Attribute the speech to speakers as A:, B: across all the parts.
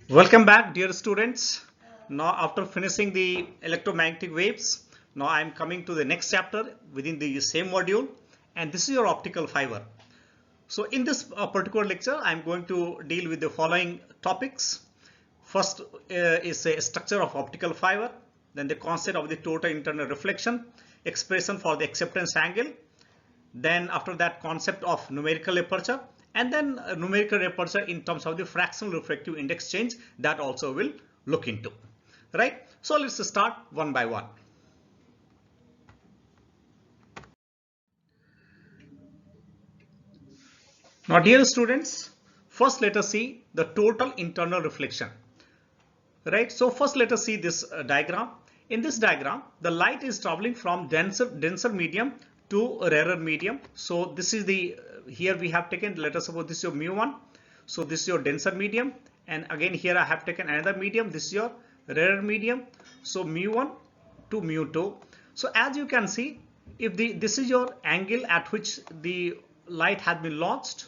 A: Welcome back, dear students. Now, after finishing the electromagnetic waves, now I am coming to the next chapter within the same module, and this is your optical fiber. So, in this particular lecture, I am going to deal with the following topics. First is a structure of optical fiber, then the concept of the total internal reflection, expression for the acceptance angle, then after that concept of numerical aperture, and then numerical aperture in terms of the fractional refractive index change that also will look into, right? So let's start one by one. Now dear students, first let us see the total internal reflection, right? So first let us see this diagram. In this diagram, the light is traveling from denser medium to rarer medium. So this is the here we have taken, let us suppose this is your mu1. So this is your denser medium, and again here I have taken another medium. This is your rarer medium. So mu1 to mu2. So as you can see, if this is your angle at which the light has been launched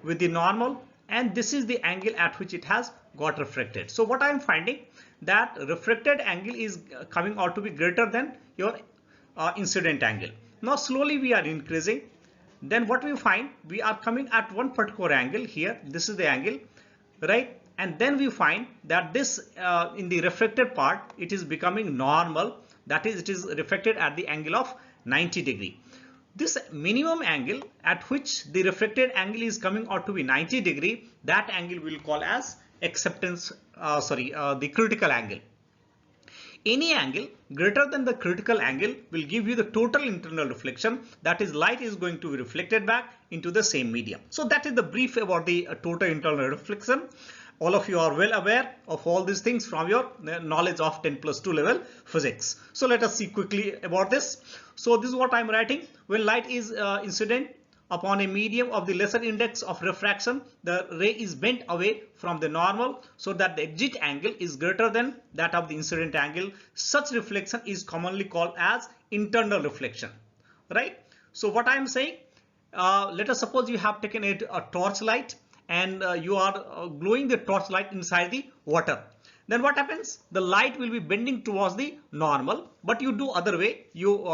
A: with the normal, and this is the angle at which it has got refracted. So what I am finding, that refracted angle is coming out to be greater than your incident angle. Now slowly we are increasing. Then what we find, we are coming at one particular angle here. This is the angle, right? And then we find that this in the refracted part, it is becoming normal. That is, it is refracted at the angle of 90 degree. This minimum angle at which the refracted angle is coming out to be 90 degree, that angle we will call as the critical angle. Any angle greater than the critical angle will give you the total internal reflection, that is, light is going to be reflected back into the same medium. So that is the brief about the total internal reflection. All of you are well aware of all these things from your knowledge of 10+2 level physics. So let us see quickly about this. So this is what I am writing. When light is incident upon a medium of the lesser index of refraction, the ray is bent away from the normal so that the exit angle is greater than that of the incident angle. Such reflection is commonly called as internal reflection, right? So what I am saying, let us suppose you have taken a torch light, and you are glowing the torch light inside the water. Then what happens? The light will be bending towards the normal, but you do other way. You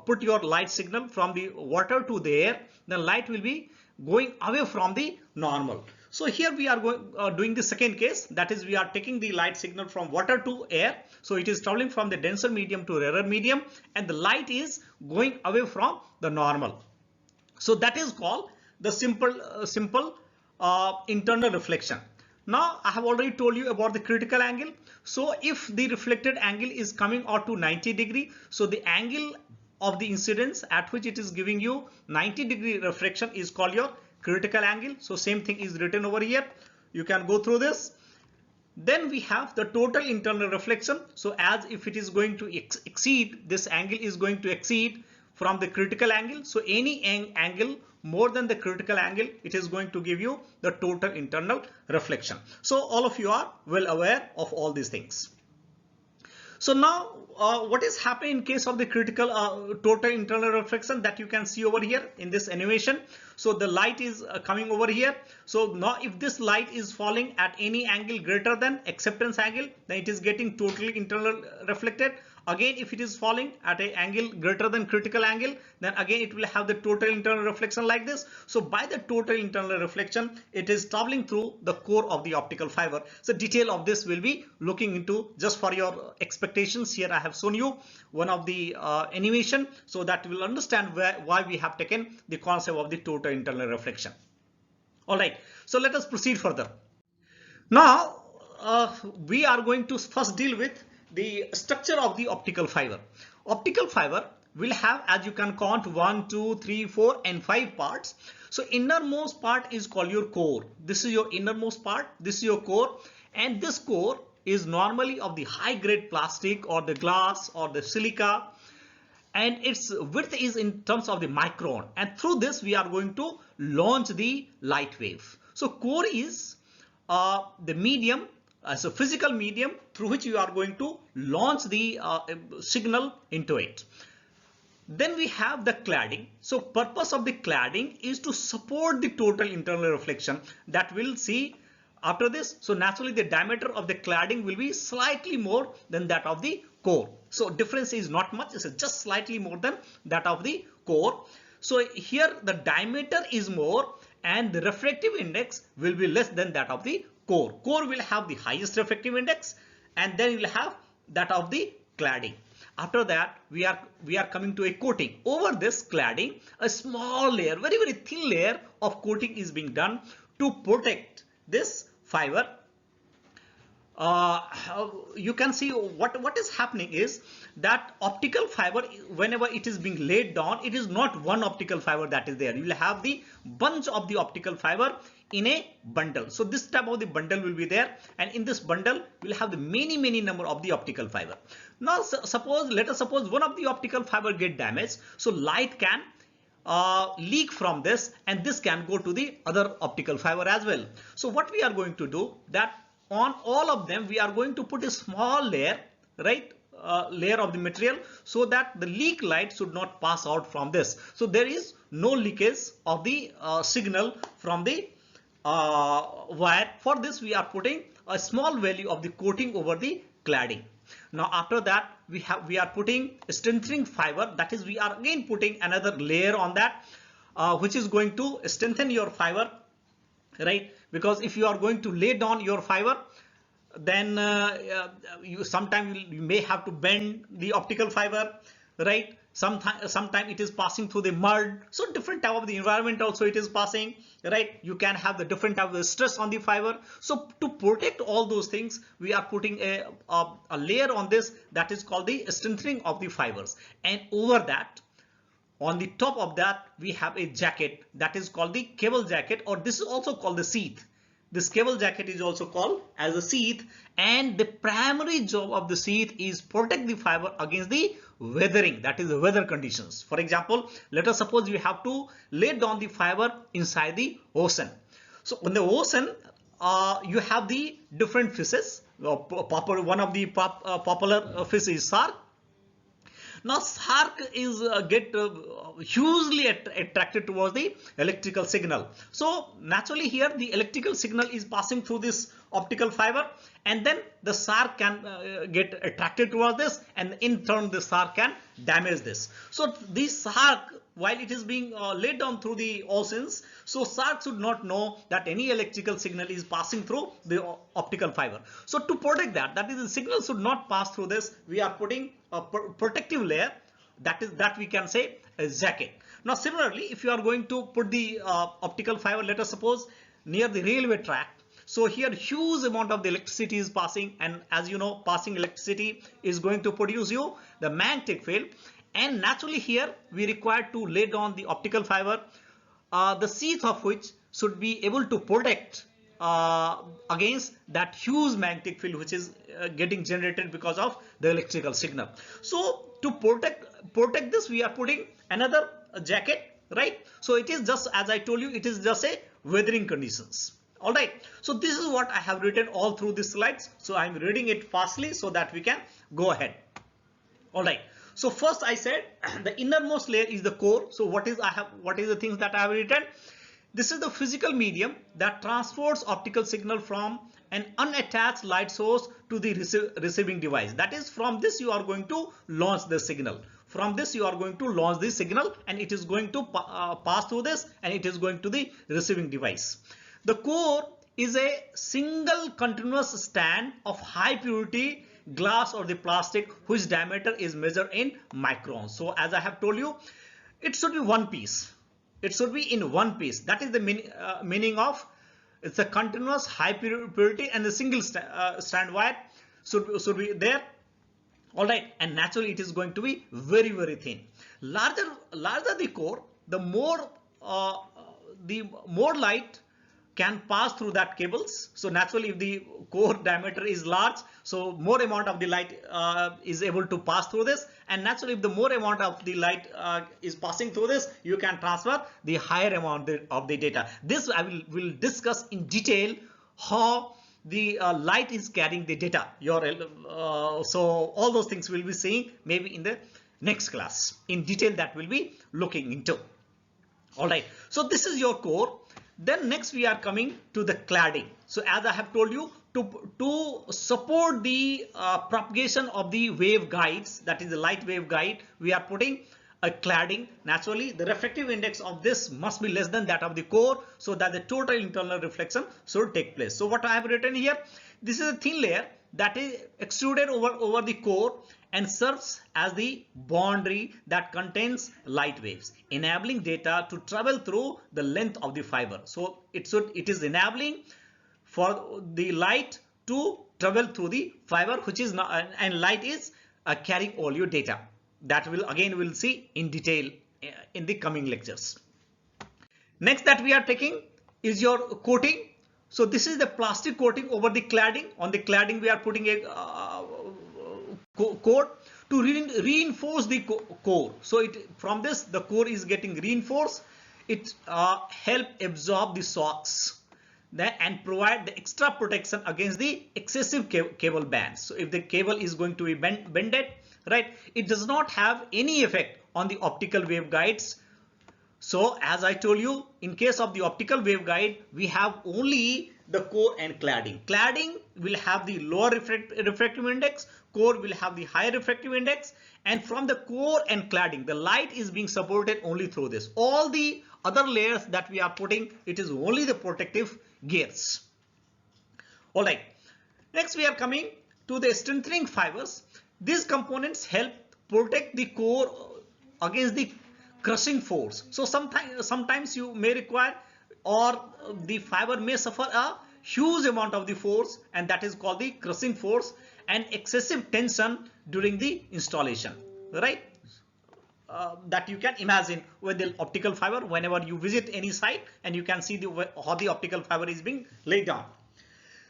A: put your light signal from the water to the air. The light will be going away from the normal. So here we are doing the second case. That is, we are taking the light signal from water to air. So it is traveling from the denser medium to rarer medium, and the light is going away from the normal. So that is called the simple internal reflection. Now I have already told you about the critical angle. So if the reflected angle is coming out to 90 degree, so the angle of the incidence at which it is giving you 90 degree refraction is called your critical angle. So same thing is written over here. You can go through this. Then we have the total internal reflection. So as if it is going to exceed, this angle is going to exceed from the critical angle. So any angle more than the critical angle, it is going to give you the total internal reflection. So all of you are well aware of all these things. So now what is happening in case of the critical total internal reflection, that you can see over here in this animation. So the light is coming over here. So now if this light is falling at any angle greater than acceptance angle, then it is getting totally internal reflected. Again, if it is falling at an angle greater than critical angle, then again it will have the total internal reflection like this. So by the total internal reflection, it is traveling through the core of the optical fiber. So detail of this will be looking into, just for your expectations. Here I have shown you one of the animation, so that you will understand why we have taken the concept of the total internal reflection. All right, so let us proceed further. Now we are going to first deal with the structure of the optical fiber. Optical fiber will have, as you can count, 1, 2, 3, 4 and 5 parts. So innermost part is called your core. This is your innermost part. This is your core, and this core is normally of the high grade plastic or the glass or the silica, and its width is in terms of the micron, and through this we are going to launch the light wave. So core is the medium, as a physical medium through which you are going to launch the signal into it. Then we have the cladding. So purpose of the cladding is to support the total internal reflection, that will see After this, so naturally the diameter of the cladding will be slightly more than that of the core. So difference is not much, it's just slightly more than that of the core. So here the diameter is more and the refractive index will be less than that of the core. Core will have the highest refractive index and then you will have that of the cladding. After that, we are coming to a coating. Over this cladding, a small layer, very thin layer of coating is being done to protect this fiber. You can see what is happening is that optical fiber, whenever it is being laid down, it is not one optical fiber that is there. You will have the bunch of the optical fiber in a bundle. So this type of the bundle will be there, and in this bundle we will have the many number of the optical fiber. Now let us suppose one of the optical fiber get damaged, so light can leak from this and this can go to the other optical fiber as well. So what we are going to do, that on all of them we are going to put a small layer, right, layer of the material, so that the leak light should not pass out from this. So there is no leakage of the signal from the wire. For this we are putting a small value of the coating over the cladding. Now after that we are putting a strengthening fiber, that is we are again putting another layer on that, which is going to strengthen your fiber, right? Because if you are going to lay down your fiber, then sometimes you may have to bend the optical fiber, right? Sometime it is passing through the mud, so different type of the environment also it is passing, right? You can have the different type of the stress on the fiber. So to protect all those things, we are putting a layer on this, that is called the strengthening of the fibers. And over that, on the top of that, we have a jacket, that is called the cable jacket, or this is also called the sheath. This cable jacket is also called as a sheath, and the primary job of the sheath is protect the fiber against the weathering, that is the weather conditions. For example, let us suppose we have to lay down the fiber inside the ocean. So in the ocean, you have the different fishes. One of the popular fish is shark. Now shark is hugely attracted towards the electrical signal. So naturally here the electrical signal is passing through this optical fiber, and then the shark can get attracted towards this, and in turn the shark can damage this. So this shark, while it is being laid down through the oceans, so shark should not know that any electrical signal is passing through the optical fiber. So to protect that is the signal should not pass through this, we are putting a protective layer, that we can say a jacket. Now similarly, if you are going to put the optical fiber, let us suppose near the railway track, so here huge amount of the electricity is passing, and as you know, passing electricity is going to produce you the magnetic field, and naturally here we require to lay down the optical fiber, the sheath of which should be able to protect against that huge magnetic field which is getting generated because of the electrical signal. So to protect this, we are putting another jacket, right? So it is just, as I told you, it is just a weathering conditions. All right, so this is what I have written all through these slides. So I'm reading it fastly so that we can go ahead. All right, so first I said the innermost layer is the core. So what is the things that I have written? This is the physical medium that transports optical signal from an unattached light source to the receiving device. That is, from this you are going to launch the signal. From this you are going to launch the signal, and it is going to pass through this, and it is going to the receiving device. The core is a single continuous stand of high purity glass or the plastic whose diameter is measured in microns. So as I have told you, it should be one piece. It should be in one piece. That is the meaning of it's a continuous high purity, and the single strand wire should be there. All right, and naturally it is going to be very thin. Larger the core, the more light can pass through that cables. So naturally if the core diameter is large, so more amount of the light is able to pass through this, and naturally if the more amount of the light is passing through this, you can transfer the higher amount of the data. This I will discuss in detail how the light is carrying the data. So all those things we'll be seeing maybe in the next class in detail, that we'll be looking into. All right, so this is your core. Then next we are coming to the cladding. So as I have told you, to support the propagation of the waveguides, that is the light waveguide, we are putting a cladding. Naturally, the refractive index of this must be less than that of the core, so that the total internal reflection should take place. So what I have written here, this is a thin layer that is extruded over the core and serves as the boundary that contains light waves, enabling data to travel through the length of the fiber. So it is enabling for the light to travel through the fiber, which is not, and light is carrying all your data. That we'll see in detail in the coming lectures. Next that we are taking is your coating. So this is the plastic coating over the cladding. On the cladding we are putting a coat to reinforce the core. So from this the core is getting reinforced. It help absorb the shocks and provide the extra protection against the excessive cable bands. So if the cable is going to be bended, right, it does not have any effect on the optical waveguides. So as I told you, in case of the optical waveguide, we have only the core and cladding. Cladding will have the lower refractive index, core will have the higher refractive index, and from the core and cladding, the light is being supported only through this. All the other layers that we are putting, it is only the protective gears. Alright, next we are coming to the strengthening fibers. These components help protect the core against the crushing force. So sometimes you may require, or the fiber may suffer a huge amount of the force, and that is called the crushing force, and excessive tension during the installation, right? That you can imagine with the optical fiber whenever you visit any site, and you can see how the optical fiber is being laid down.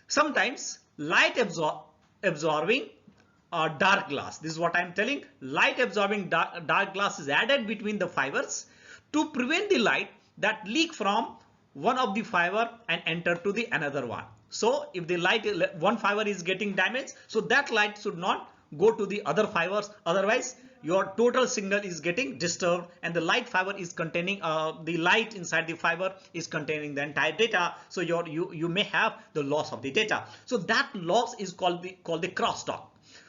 A: Sometimes light absorbing dark glass, this is what I am telling, light absorbing dark glass is added between the fibers to prevent the light that leak from one of the fiber and enter to the another one. So if the one fiber is getting damaged, so that light should not go to the other fibers, otherwise your total signal is getting disturbed, and the light fiber is containing the light inside the fiber is containing the entire data, so you may have the loss of the data. So that loss is called the crosstalk.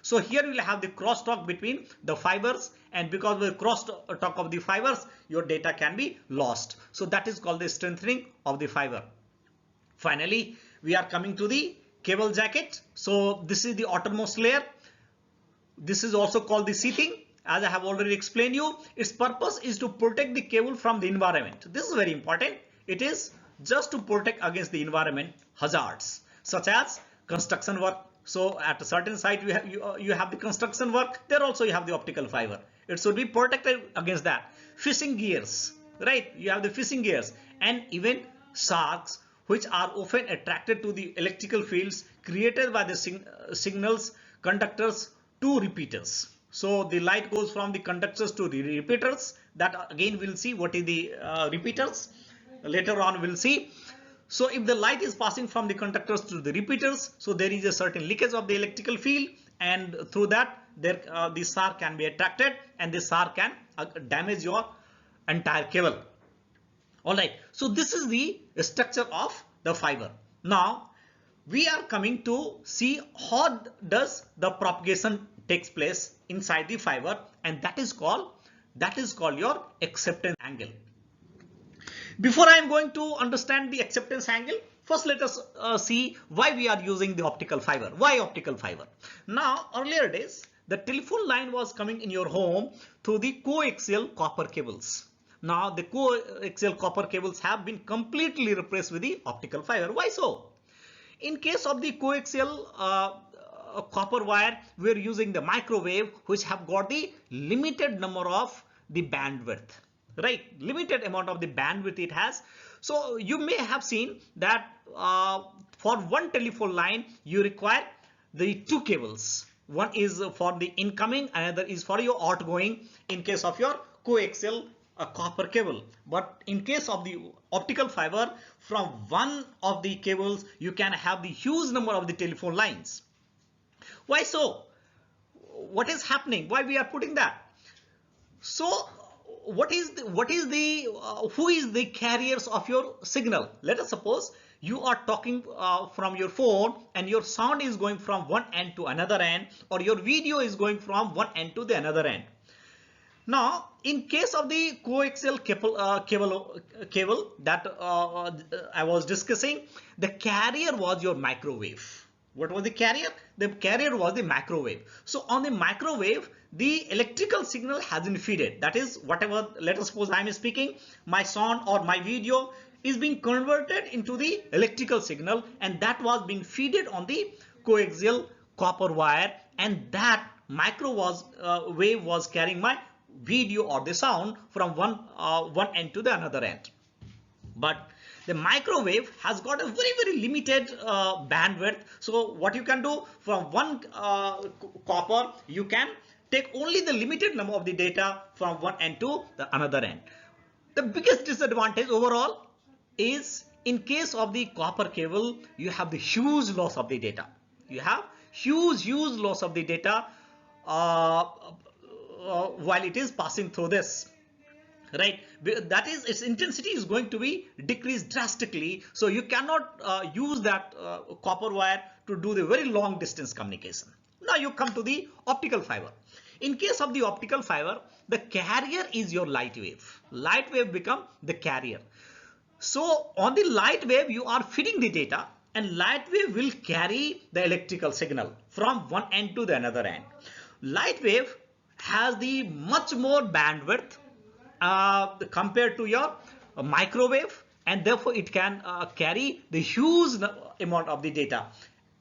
A: So here you will have the crosstalk between the fibers, and because of the crosstalk of the fibers, your data can be lost. So that is called the strengthening of the fiber. Finally, we are coming to the cable jacket. So this is the outermost layer. This is also called the sheathing. As I have already explained you, its purpose is to protect the cable from the environment. This is very important. It is just to protect against the environment hazards such as construction work. So at a certain site you have the construction work, there also you have the optical fiber. It should be protected against that. Fishing gears, right? You have the fishing gears, and even sharks, which are often attracted to the electrical fields created by the signals conductors to repeaters. So the light goes from the conductors to the repeaters. That again we'll see what is the repeaters. Later on we'll see. So if the light is passing from the conductors to the repeaters, so there is a certain leakage of the electrical field, and through that the shark can be attracted, and the shark can damage your entire cable. Alright, so this is the structure of the fiber. Now we are coming to see how does the propagation takes place inside the fiber, and that is called your acceptance angle. Before I am going to understand the acceptance angle, first let us see why we are using the optical fiber. Why optical fiber? Now earlier days the telephone line was coming in your home through the coaxial copper cables. Now the coaxial copper cables have been completely replaced with the optical fiber. Why so? In case of the coaxial copper wire, we are using the microwave, which have got the limited number of the bandwidth, right? Limited amount of the bandwidth it has. So you may have seen that for one telephone line you require the two cables. One is for the incoming, another is for your outgoing in case of your coaxial copper cable. But in case of the optical fiber, from one of the cables you can have the huge number of the telephone lines. Why so? What is happening? Why we are putting that? So who is the carriers of your signal? Let us suppose you are talking from your phone and your sound is going from one end to another end, or your video is going from one end to the another end. Now, in case of the coaxial cable that I was discussing, the carrier was your microwave. What was the carrier? The carrier was the microwave. So on the microwave, the electrical signal has been fed. That is, whatever, let us suppose I am speaking, my sound or my video is being converted into the electrical signal, and that was being fed on the coaxial copper wire, and that wave was carrying my video or the sound from one end to the another end. But the microwave has got a very limited bandwidth. So what you can do, from one copper, you can take only the limited number of the data from one end to the another end. The biggest disadvantage overall is, in case of the copper cable, you have the huge loss of the data. You have huge loss of the data while it is passing through this, right? That is, its intensity is going to be decreased drastically. So you cannot use that copper wire to do the very long distance communication. Now you come to the optical fiber. In case of the optical fiber, the carrier is your light wave. Light wave become the carrier. So on the light wave, you are feeding the data, and light wave will carry the electrical signal from one end to the another end. Light wave has the much more bandwidth compared to your microwave, and therefore it can carry the huge amount of the data.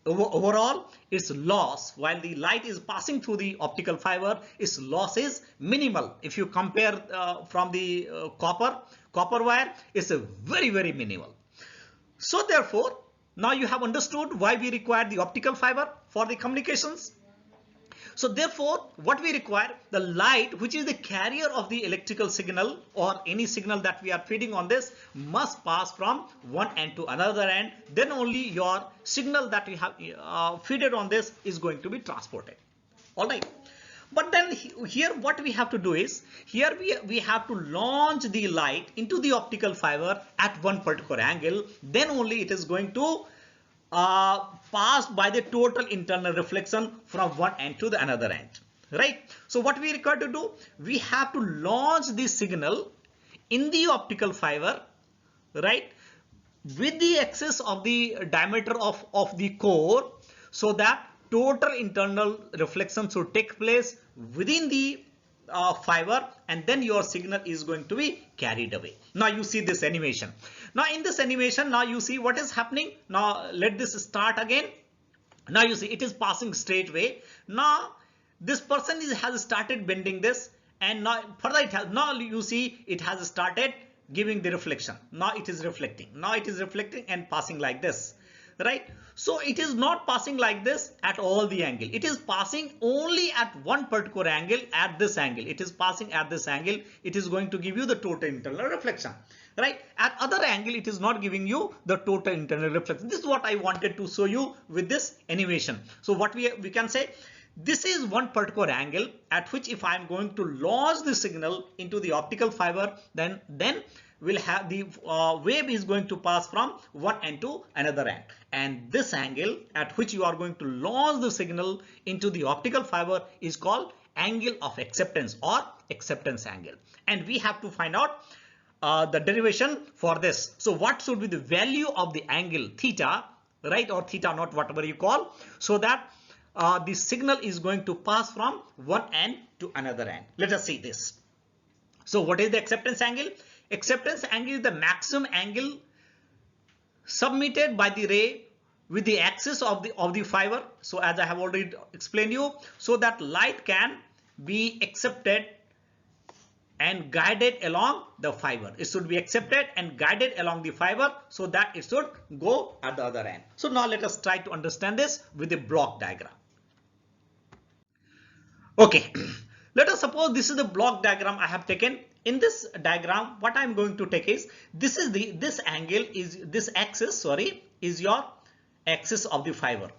A: Overall, its loss, while the light is passing through the optical fiber, its loss is minimal. If you compare from the copper wire, it's a very minimal. So therefore, now you have understood why we require the optical fiber for the communications. So therefore, what we require, the light, which is the carrier of the electrical signal or any signal that we are feeding on this, must pass from one end to another end. Then only your signal that we have fed on this is going to be transported. All right. But then here what we have to do is, here we have to launch the light into the optical fiber at one particular angle. Then only it is going to pass by the total internal reflection from one end to the another end, right? So what we require to do, we have to launch the signal in the optical fiber, right, with the axis of the diameter of the core, so that total internal reflection should take place within the fiber, and then your signal is going to be carried away. Now you see this animation. Now in this animation, now you see what is happening. Now let this start again. Now you see it is passing straight way. Now this person has started bending this, and now further it has, now you see it has started giving the reflection. Now it is reflecting. Now it is reflecting and passing like this, right? So it is not passing like this at all the angle. It is passing only at one particular angle, at this angle. It is passing at this angle. It is going to give you the total internal reflection, right? At other angle, it is not giving you the total internal reflection. This is what I wanted to show you with this animation. So what we can say, this is one particular angle at which if I am going to launch the signal into the optical fiber, then will have the wave is going to pass from one end to another end, and this angle at which you are going to launch the signal into the optical fiber is called angle of acceptance or acceptance angle. And we have to find out the derivation for this. So what should be the value of the angle theta, right, or theta naught, whatever you call, so that the signal is going to pass from one end to another end. Let us see this. So what is the acceptance angle? Acceptance angle is the maximum angle submitted by the ray with the axis of the fiber. So as I have already explained you, so that light can be accepted and guided along the fiber. It should be accepted and guided along the fiber so that it should go at the other end. So now let us try to understand this with a block diagram. Okay, let us suppose this is the block diagram I have taken. In this diagram, what I am going to take is, this angle is this axis, sorry, is your axis of the fiber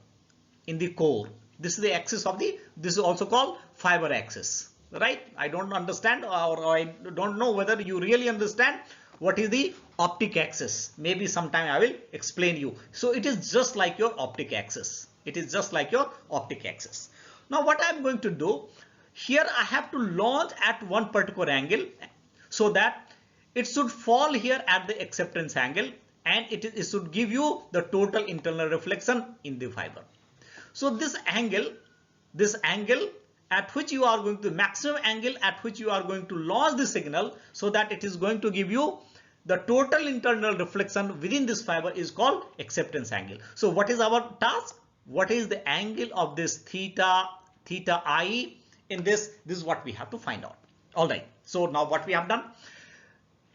A: in the core. This is the axis of this is also called fiber axis, right? I don't understand, or I don't know whether you really understand what is the optic axis. Maybe sometime I will explain you. So it is just like your optic axis. It is just like your optic axis. Now what I am going to do here, I have to launch at one particular angle so that it should fall here at the acceptance angle, and it should give you the total internal reflection in the fiber. So this angle at which you are going to, maximum angle at which you are going to launch the signal so that it is going to give you the total internal reflection within this fiber is called acceptance angle. So what is our task? What is the angle of this theta I in this? This is what we have to find out. All right. So now what we have done,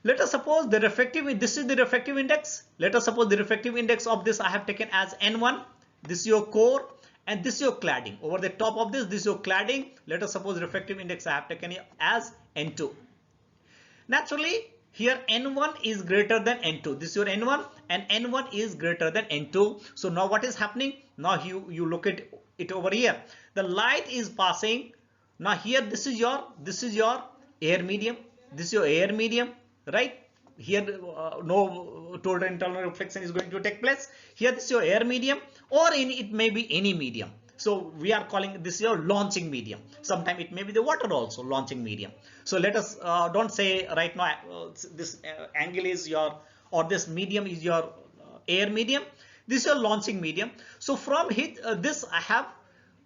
A: let us suppose the refractive, this is the refractive index. Let us suppose the refractive index of this I have taken as N1. This is your core and this is your cladding. Over the top of this is your cladding. Let us suppose refractive index I have taken as N2. Naturally, here N1 is greater than N2. This is your N1 and N1 is greater than N2. So now what is happening? Now you look at it over here. The light is passing. Now here this is your air medium. This is your air medium, right? Here no total internal reflection is going to take place. Here this is your air medium, or it may be any medium. So we are calling this your launching medium. Sometimes it may be the water also, launching medium. So let us don't say right now this angle is your, or this medium is your air medium. This is your launching medium. So from this I have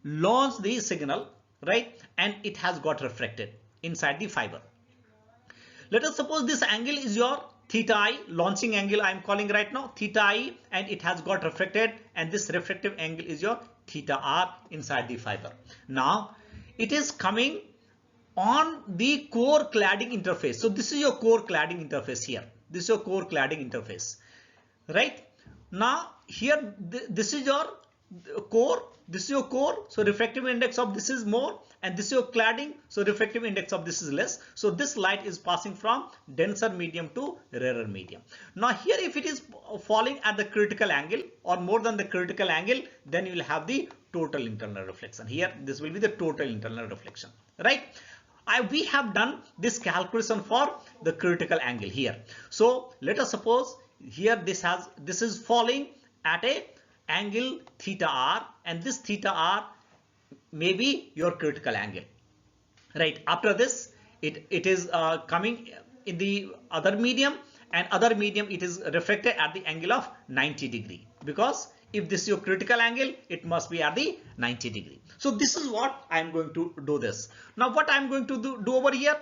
A: launched the signal, right? And it has got refracted inside the fiber. Let us suppose this angle is your theta I, launching angle I am calling right now, theta I, and it has got refracted, and this refractive angle is your theta R inside the fiber. Now it is coming on the core cladding interface. So this is your core cladding interface here. This is your core cladding interface, right? Now here this is your core, this is your core, so refractive index of this is more, and this is your cladding, so refractive index of this is less. So this light is passing from denser medium to rarer medium. Now here if it is falling at the critical angle or more than the critical angle, then you will have the total internal reflection. Here this will be the total internal reflection, right? We have done this calculation for the critical angle here. So let us suppose here this is falling at a angle theta R, and this theta R may be your critical angle, right? After this it is coming in the other medium, and other medium it is refracted at the angle of 90 degree, because if this is your critical angle, it must be at the 90 degree. So this is what I am going to do this. Now what I am going to do over here,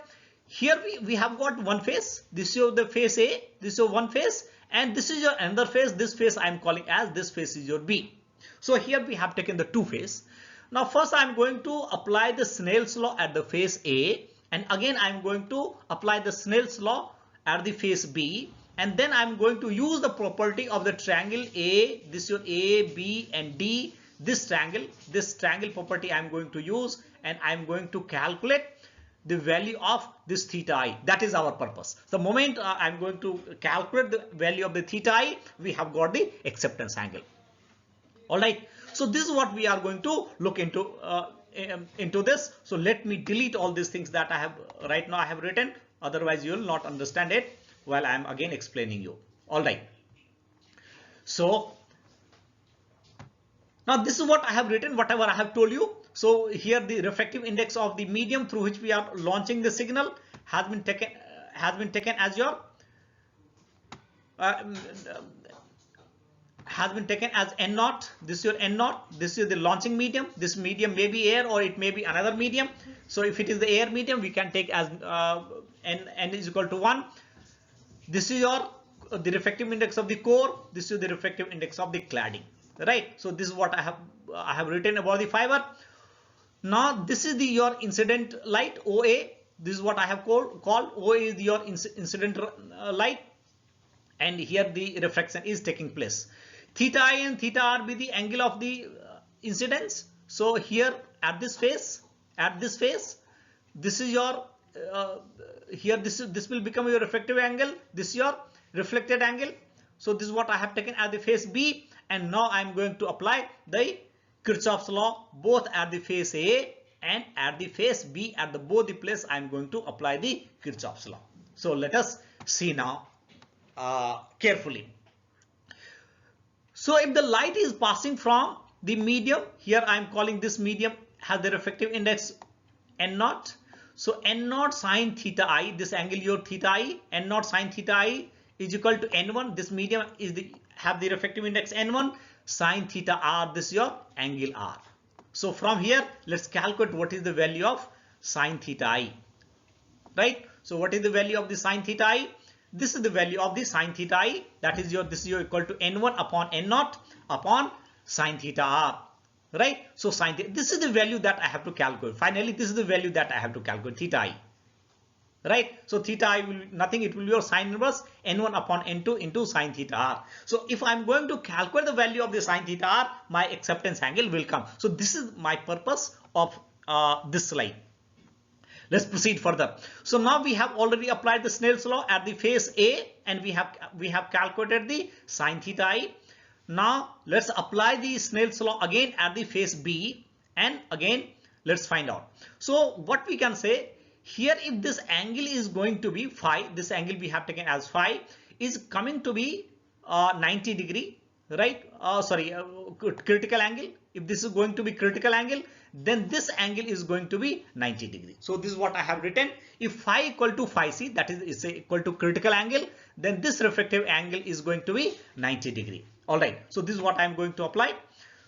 A: we have got one face. This is your the face A, this is your one face, and this is your another face. This face I am calling as, this face is your B. So here we have taken the two face. Now first I am going to apply the Snell's law at the face A, and again I am going to apply the Snell's law at the face B, and then I am going to use the property of the triangle A. This is your A, B and D. This triangle property I am going to use, and I am going to calculate the value of this theta I. That is our purpose. The moment I am going to calculate the value of the theta I, we have got the acceptance angle. All right. So this is what we are going to look into this. So let me delete all these things that I have right now I have written. Otherwise you will not understand it while I am again explaining you. All right. So now this is what I have written, whatever I have told you. So here the refractive index of the medium through which we are launching the signal has been taken as your N0. This is your N0. This is the launching medium. This medium may be air or it may be another medium. So if it is the air medium, we can take as N is equal to 1. This is your the refractive index of the core. This is the refractive index of the cladding, right? So this is what I have written about the fiber. Now this is your incident light OA. This is what I have called OA is your incident light, and here the refraction is taking place. Theta I and theta R be the angle of the incidence. So here at this face, this is your here this will become your refractive angle. This is your reflected angle. So this is what I have taken as the face B, and now I am going to apply the Kirchhoff's law both at the face A and at the face B, at the both the place, I am going to apply the Kirchhoff's law. So let us see now carefully. So if the light is passing from the medium, here I am calling this medium has the refractive index n0. So n0 sine theta I, this angle your theta I, n0 sine theta I is equal to n1. This medium is have the refractive index n1, sine theta r, this your angle r. So from here, let's calculate what is the value of sine theta I, right? So what is the value of the sine theta I? This is the value of the sine theta I, that is this is your equal to n1 upon n0 upon sine theta r, right? So sine theta, this is the value that I have to calculate. Finally, this is the value that I have to calculate, theta I, right? So theta I will nothing, it will be your sine inverse n1 upon n2 into sine theta r. So if I'm going to calculate the value of the sine theta r, my acceptance angle will come. So this is my purpose of this slide. Let's proceed further. So now we have already applied the Snell's law at the face A, and we have calculated the sine theta I. Now let's apply the Snell's law again at the face B, and again let's find out. So what we can say here, if this angle is going to be phi, this angle we have taken as phi is coming to be 90 degree, right? Critical angle. If this is going to be critical angle, then this angle is going to be 90 degree. So this is what I have written. If phi equal to phi c, that is equal to critical angle, then this refractive angle is going to be 90 degree. All right. So this is what I am going to apply.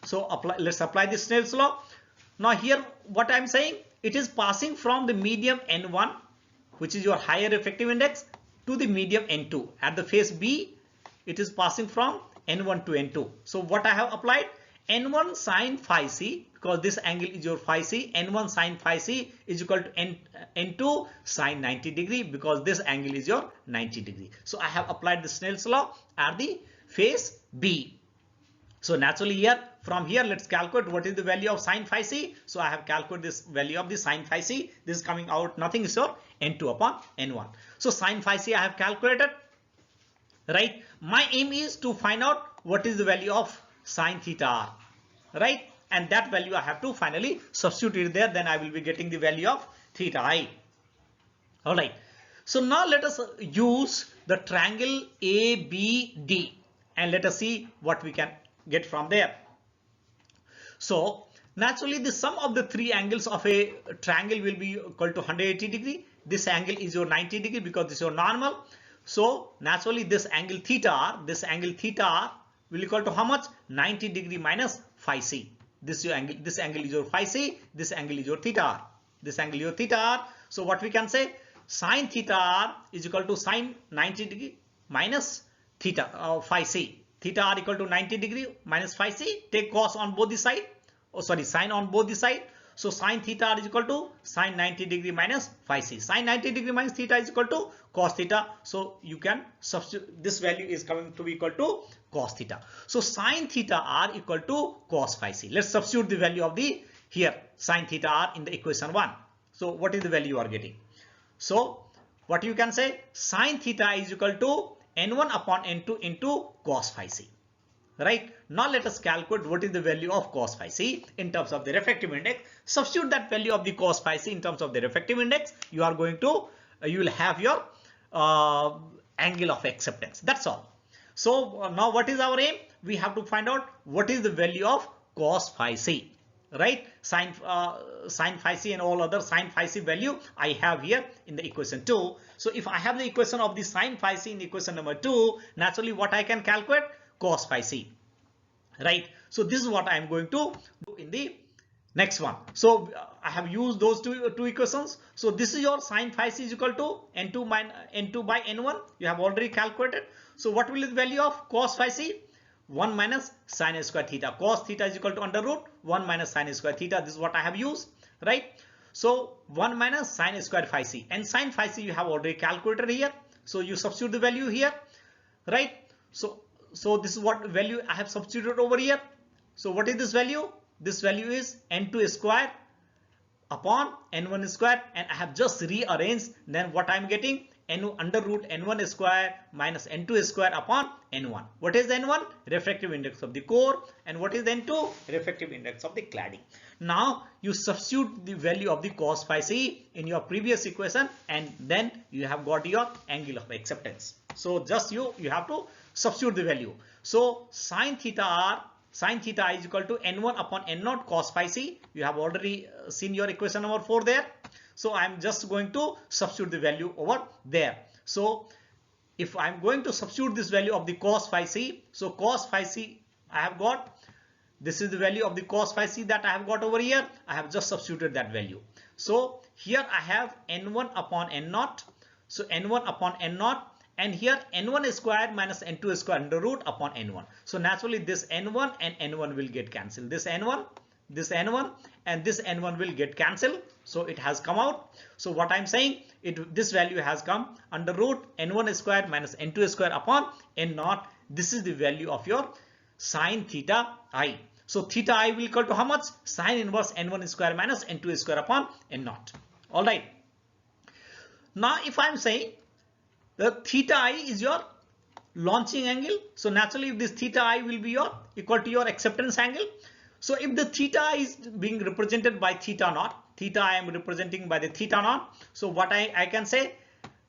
A: So let's apply the Snell's law. Now here what I am saying, it is passing from the medium n1, which is your higher refractive index, to the medium n2. At the face B, it is passing from n1 to n2. So what I have applied, n1 sine phi c, because this angle is your phi c, n1 sine phi c is equal to n2 sine 90 degree, because this angle is your 90 degree. So I have applied the Snell's law at the face B. So naturally here, from here, let's calculate what is the value of sine phi c. So I have calculated this value of the sine phi c. This is coming out, nothing is your n2 upon n1. So sine phi c I have calculated, right? My aim is to find out what is the value of sine theta r, right? And that value I have to finally substitute it there. Then I will be getting the value of theta I. All right. So now let us use the triangle ABD, and let us see what we can get from there. So naturally the sum of the three angles of a triangle will be equal to 180 degree. This angle is your 90 degree because this is your normal. So naturally this angle theta r, will equal to how much? 90 degree minus phi c. This angle is your phi c, this angle is your theta r, this angle is your theta r. So what we can say, sine theta r is equal to sine 90 degree minus theta phi c. Theta r equal to 90 degree minus phi c. Take cos on both the side. Sine on both the side. So sine theta r is equal to sine 90 degree minus phi c. Sine 90 degree minus theta is equal to cos theta. So you can substitute, this value is coming to be equal to cos theta. So sine theta r equal to cos phi c. Let's substitute the value of the here sine theta r in the equation 1. So what is the value you are getting? So what you can say, sine theta is equal to n1 upon n2 into cos phi c, right? Now let us calculate what is the value of cos phi c in terms of the refractive index. Substitute that value of the cos phi c in terms of the refractive index. You are going to, you will have your angle of acceptance. That's all. So now what is our aim? We have to find out what is the value of cos phi c, right? Sine phi c and all other sine phi c value I have here in the equation 2. So if I have the equation of the sine phi c in equation number 2, naturally what I can calculate? Cos phi c, right? So this is what I am going to do in the next one. So I have used those two equations. So this is your sine phi c is equal to n2 by n1. You have already calculated. So what will be the value of cos phi c? 1 minus sine square theta. Cos theta is equal to under root 1 minus sine square theta. This is what I have used, right? So 1 minus sine square phi c, and sine phi c you have already calculated here. So you substitute the value here, right? So this is what value I have substituted over here. So what is this value? This value is n2 square upon n1 square, and I have just rearranged. Then what I am getting? under root n1 square minus n2 square upon n1. What is n1? Refractive index of the core. And what is n2? Refractive index of the cladding. Now you substitute the value of the cos phi c in your previous equation, and then you have got your angle of acceptance. So just you have to substitute the value. So sin theta I is equal to n1 upon n0 cos phi c. You have already seen your equation number 4 there. So I'm just going to substitute the value over there. So if I'm going to substitute this value of the cos phi c, so cos phi c I have got, this is the value of the cos phi c that I have got over here. I have just substituted that value. So here I have n1 upon n0. So n1 upon n0, and here n1 square minus n2 square under root upon n1. So naturally this n1 and n1 will get cancelled. This n1 and this n1 will get cancelled. So it has come out. So what I'm saying, this value has come under root n1 square minus n2 square upon n0. This is the value of your sin theta I. So theta I will equal to how much? Sin inverse n1 square minus n2 square upon n0. All right. Now if I'm saying the theta I is your launching angle, so naturally this theta I will be equal to your acceptance angle. So if the theta is being represented by theta naught, theta I am representing by the theta naught. So what I can say,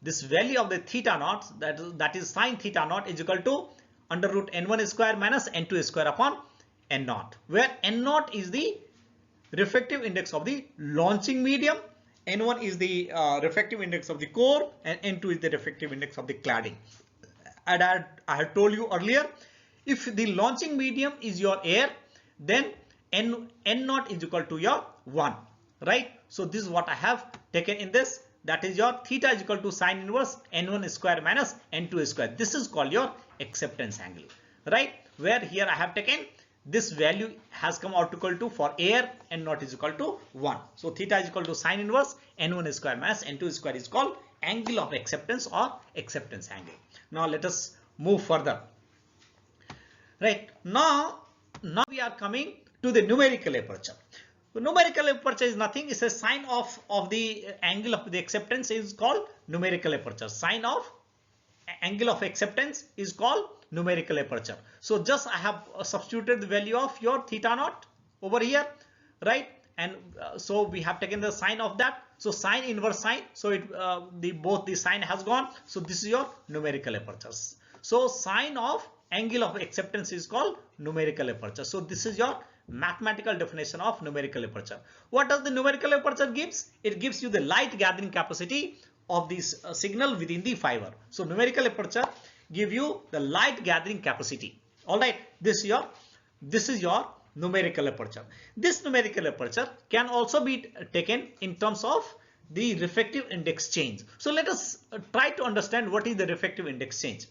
A: this value of the theta naught, that is sin theta naught, is equal to under root n1 square minus n2 square upon n0, where n0 is the refractive index of the launching medium, n1 is the refractive index of the core, and n2 is the refractive index of the cladding. And I had told you earlier, if the launching medium is your air, then n0 is equal to your 1, right? So this is what I have taken in this. That is your theta is equal to sin inverse n1 square minus n2 square. This is called your acceptance angle, right? Where here I have taken this value has come out equal to, for air, n0 is equal to 1. So theta is equal to sin inverse n1 square minus n2 square is called angle of acceptance or acceptance angle. Now let us move further. Right, now we are coming to the numerical aperture. So numerical aperture is nothing, it's a sign of the angle of the acceptance is called numerical aperture. Sign of angle of acceptance is called numerical aperture. So just I have substituted the value of your theta naught over here, right? And so we have taken the sign of that. So sin inverse sine, so both the sign has gone. So this is your numerical apertures. So sign of angle of acceptance is called numerical aperture. So this is your mathematical definition of numerical aperture. What does the numerical aperture gives? It gives you the light gathering capacity of this signal within the fiber. So numerical aperture give you the light gathering capacity. All right, this is your numerical aperture. This numerical aperture can also be taken in terms of the refractive index change. So let us try to understand what is the refractive index change,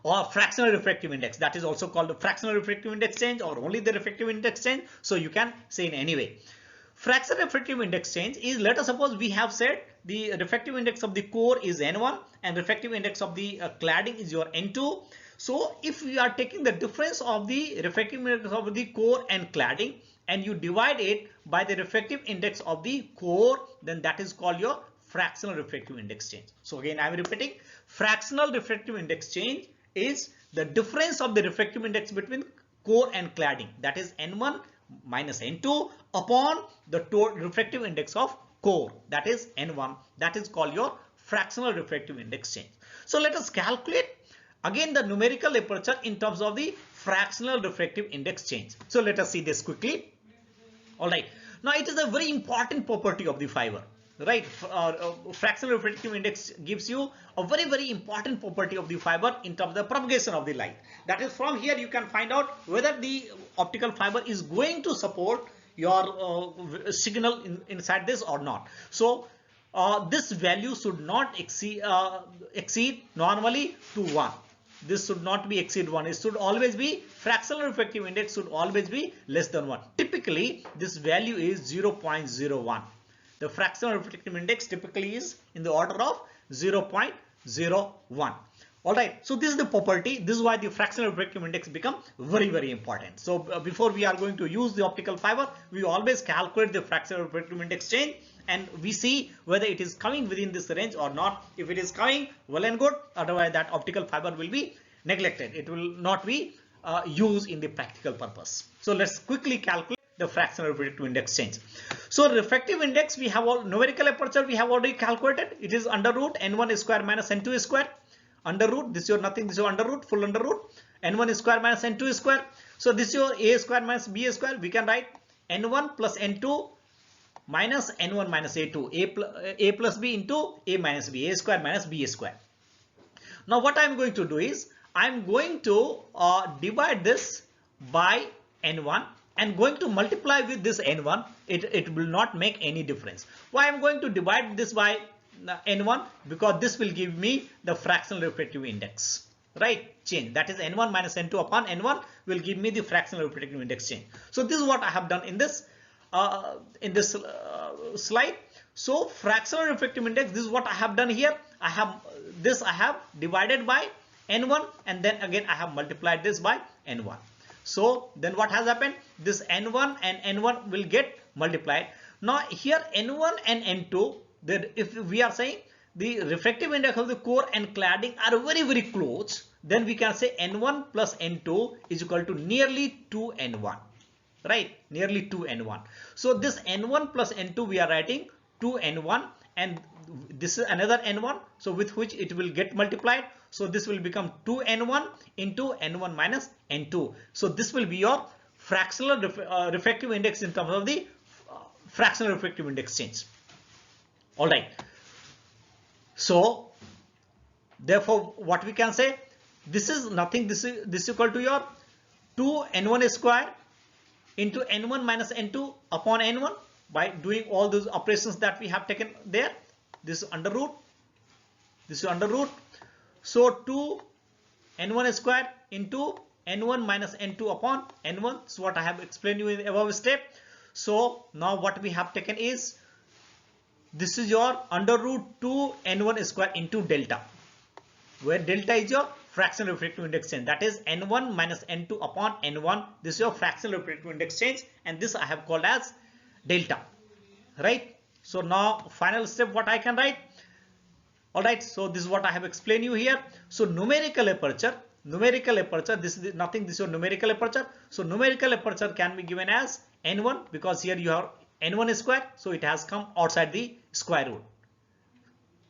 A: or fractional refractive index. That is also called the fractional refractive index change, or only the refractive index change. So you can say in any way. Fractional refractive index change is, let us suppose we have said the refractive index of the core is n1 and refractive index of the cladding is your n2. So if we are taking the difference of the refractive index of the core and cladding and you divide it by the refractive index of the core, then that is called your fractional refractive index change. So again I am repeating, fractional refractive index change is the difference of the refractive index between core and cladding, that is n1 minus n2 upon the total refractive index of core, that is n1. That is called your fractional refractive index change. So let us calculate again the numerical aperture in terms of the fractional refractive index change. So let us see this quickly. All right, now it is a very important property of the fiber, right? Fractional refractive index gives you a very important property of the fiber in terms of the propagation of the light. That is, from here you can find out whether the optical fiber is going to support your signal inside this or not. So this value should not exceed normally to 1. This should not be exceed 1. It should always be, fractional refractive index should always be less than 1. Typically this value is 0.01. The fractional refractive index typically is in the order of 0.01. Alright, so this is the property. This is why the fractional refractive index become very important. So before we are going to use the optical fiber, we always calculate the fractional refractive index change and we see whether it is coming within this range or not. If it is coming, well and good. Otherwise, that optical fiber will be neglected. It will not be used in the practical purpose. So let's quickly calculate the fractional refractive index change. So refractive index, we have all numerical aperture we have already calculated. It is under root n1 square minus n2 square. Under root, this is your nothing, this is your under root, full under root, n1 square minus n2 square. So this is your a square minus b square. We can write n1 plus n2 minus n1 minus a2, a plus b into a minus b, a square minus b square. Now what I am going to do is, I am going to divide this by n1 and going to multiply with this n1. It will not make any difference. Why I am going to divide this by n1? Because this will give me the fractional refractive index, right, change. That is n1 minus n2 upon n1 will give me the fractional refractive index change. So this is what I have done in this slide. So fractional refractive index, this is what I have done here. I have divided by n1 and then again I have multiplied this by n1. So then what has happened? This n1 and n1 will get multiplied. Now here n1 and n2, if we are saying the refractive index of the core and cladding are very close, then we can say n1 plus n2 is equal to nearly 2n1, right? Nearly 2n1. So this n1 plus n2 we are writing 2n1 and this is another n1, so with which it will get multiplied. So this will become 2n1 into n1 minus n2. So this will be your fractional refractive index in terms of the fractional refractive index change. All right. So therefore what we can say, this is nothing, this is equal to your 2n1 square into n1 minus n2 upon n1 by doing all those operations that we have taken there. This is under root, this is under root. So 2 n1 square into n1 minus n2 upon n1. So what I have explained you in the above step. So now what we have taken is, this is your under root 2 n1 square into delta, where delta is your fractional refractive index change. That is n1 minus n2 upon n1. This is your fractional refractive index change and this I have called as delta, right? So now final step what I can write. Alright, so this is what I have explained you here. So numerical aperture, this is nothing, this is your numerical aperture. So numerical aperture can be given as n1 because here you have n1 square, so it has come outside the square root,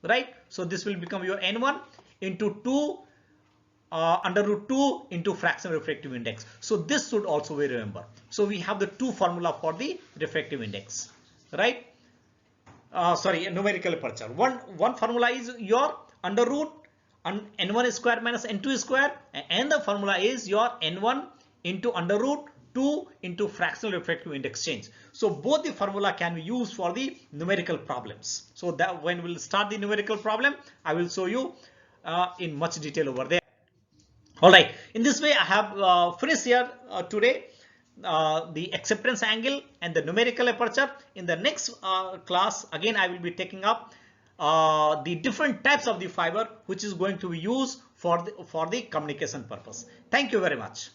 A: right? So this will become your n1 into 2 under root 2 into fractional refractive index. So this should also be remembered. So we have the two formula for the refractive index, right? Numerical aperture. One formula is your under root n1 square minus n2 square, and the formula is your n1 into under root 2 into fractional refractive index change. So both the formula can be used for the numerical problems. So that when we'll start the numerical problem, I will show you in much detail over there. All right, in this way I have finished here today the acceptance angle and the numerical aperture. In the next class again I will be taking up the different types of the fiber which is going to be used for the communication purpose. Thank you very much.